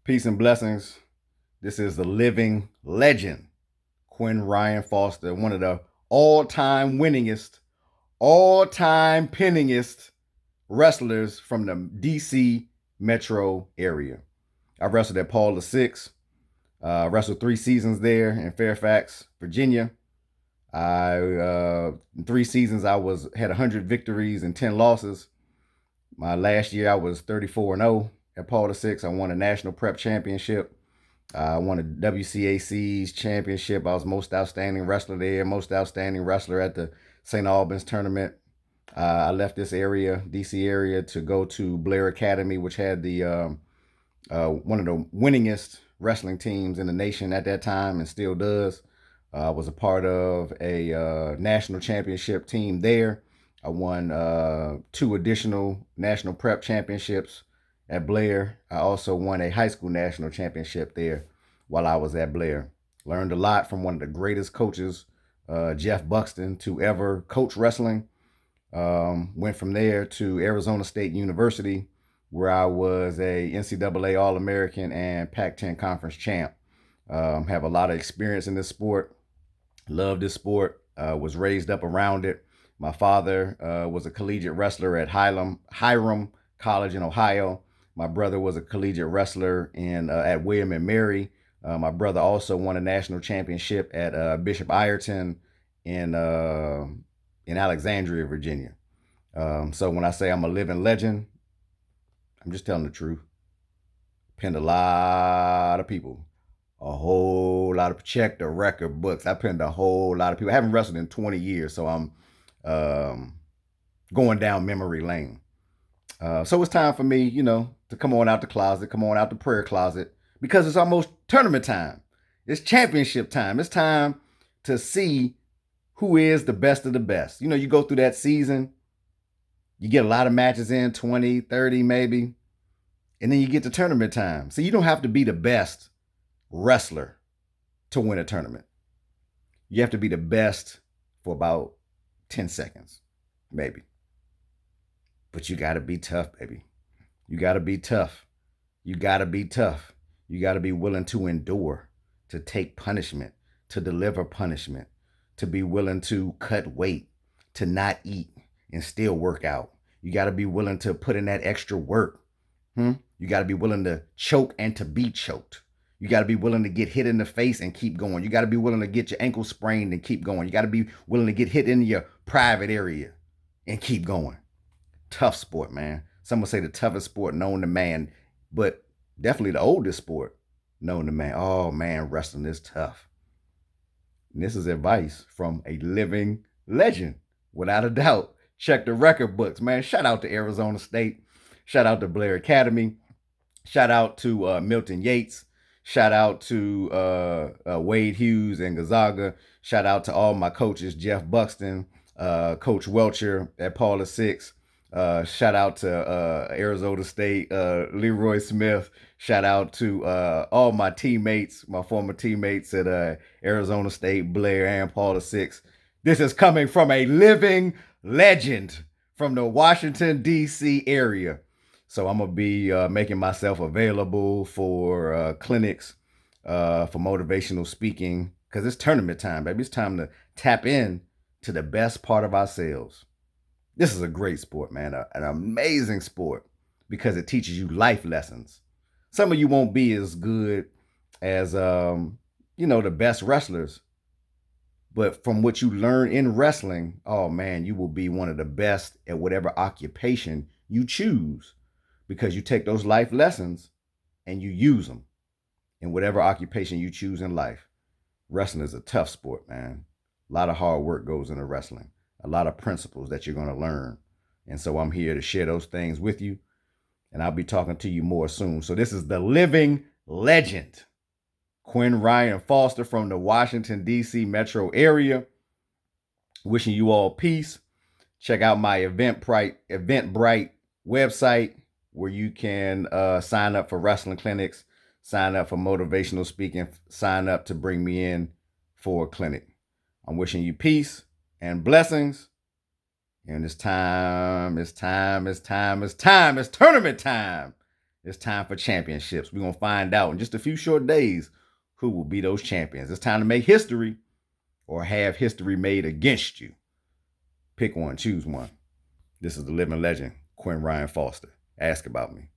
Peace and blessings. This is the living legend, Quinn Foster, one of the all-time winningest, all-time pinningest wrestlers from the DC metro area. I wrestled at Paul VI, wrestled 3 seasons there in Fairfax, Virginia. In 3 seasons I had 100 victories and 10 losses. My last year I was 34-0 at Paul VI. I won a national prep championship. I won a WCAC's championship. I was most outstanding wrestler there, most outstanding wrestler at the St. Albans tournament. I left this area, DC area, to go to Blair Academy, which had the one of the winningest wrestling teams in the nation at that time and still does. I was a part of a national championship team there. I won 2 additional national prep championships at Blair. I also won a high school national championship there while I was at Blair. Learned a lot from one of the greatest coaches, Jeff Buxton, to ever coach wrestling. Went from there to Arizona State University, where I was a NCAA All-American and Pac-10 conference champ. Have a lot of experience in this sport. Love this sport. Was raised up around it. My father was a collegiate wrestler at Hiram College in Ohio. My brother was a collegiate wrestler at William and Mary. My brother also won a national championship at Bishop Ireton in Alexandria, Virginia. So when I say I'm a living legend, I'm just telling the truth. Pinned a lot of people. A whole lot of, check the record books. I pinned a whole lot of people. I haven't wrestled in 20 years, so I'm going down memory lane. So it's time for me, to come on out the closet, come on out the prayer closet, because it's almost tournament time. It's championship time. It's time to see who is the best of the best. You go through that season, you get a lot of matches in, 20, 30 maybe, and then you get to tournament time. So you don't have to be the best wrestler to win a tournament. You have to be the best for about 10 seconds, maybe. But you got to be tough, baby. You got to be tough. You got to be tough. You got to be willing to endure, to take punishment, to deliver punishment, to be willing to cut weight, to not eat and still work out. You got to be willing to put in that extra work. You got to be willing to choke and to be choked. You got to be willing to get hit in the face and keep going. You got to be willing to get your ankle sprained and keep going. You got to be willing to get hit in your private area and keep going. Tough sport, man. Some would say the toughest sport known to man, but definitely the oldest sport known to man. Oh, man, wrestling is tough. And this is advice from a living legend, without a doubt. Check the record books, man. Shout out to Arizona State. Shout out to Blair Academy. Shout out to Milton Yates. Shout out to Wade Hughes and Gonzaga. Shout out to all my coaches, Jeff Buxton, Coach Welcher at Paul VI. Shout out to Arizona State, Leroy Smith. Shout out to all my teammates, my former teammates at Arizona State, Blair, and Paul VI. This is coming from a living legend from the Washington, D.C. area. So I'm going to be making myself available for clinics, for motivational speaking, because it's tournament time, baby. It's time to tap in to the best part of ourselves. This is a great sport, man, an amazing sport, because it teaches you life lessons. Some of you won't be as good as, the best wrestlers, but from what you learn in wrestling, oh man, you will be one of the best at whatever occupation you choose, because you take those life lessons and you use them in whatever occupation you choose in life. Wrestling is a tough sport, man. A lot of hard work goes into wrestling. A lot of principles that you're going to learn. And so I'm here to share those things with you. And I'll be talking to you more soon. So this is the living legend, Quinn Foster from the Washington, D.C. metro area. Wishing you all peace. Check out my Eventbrite website, where you can sign up for wrestling clinics, sign up for motivational speaking, sign up to bring me in for a clinic. I'm wishing you peace and blessings. And it's tournament time. It's time for championships. We're going to find out in just a few short days who will be those champions. It's time to make history or have history made against you. Pick one, choose one. This is the living legend, Quinn Foster. Ask about me.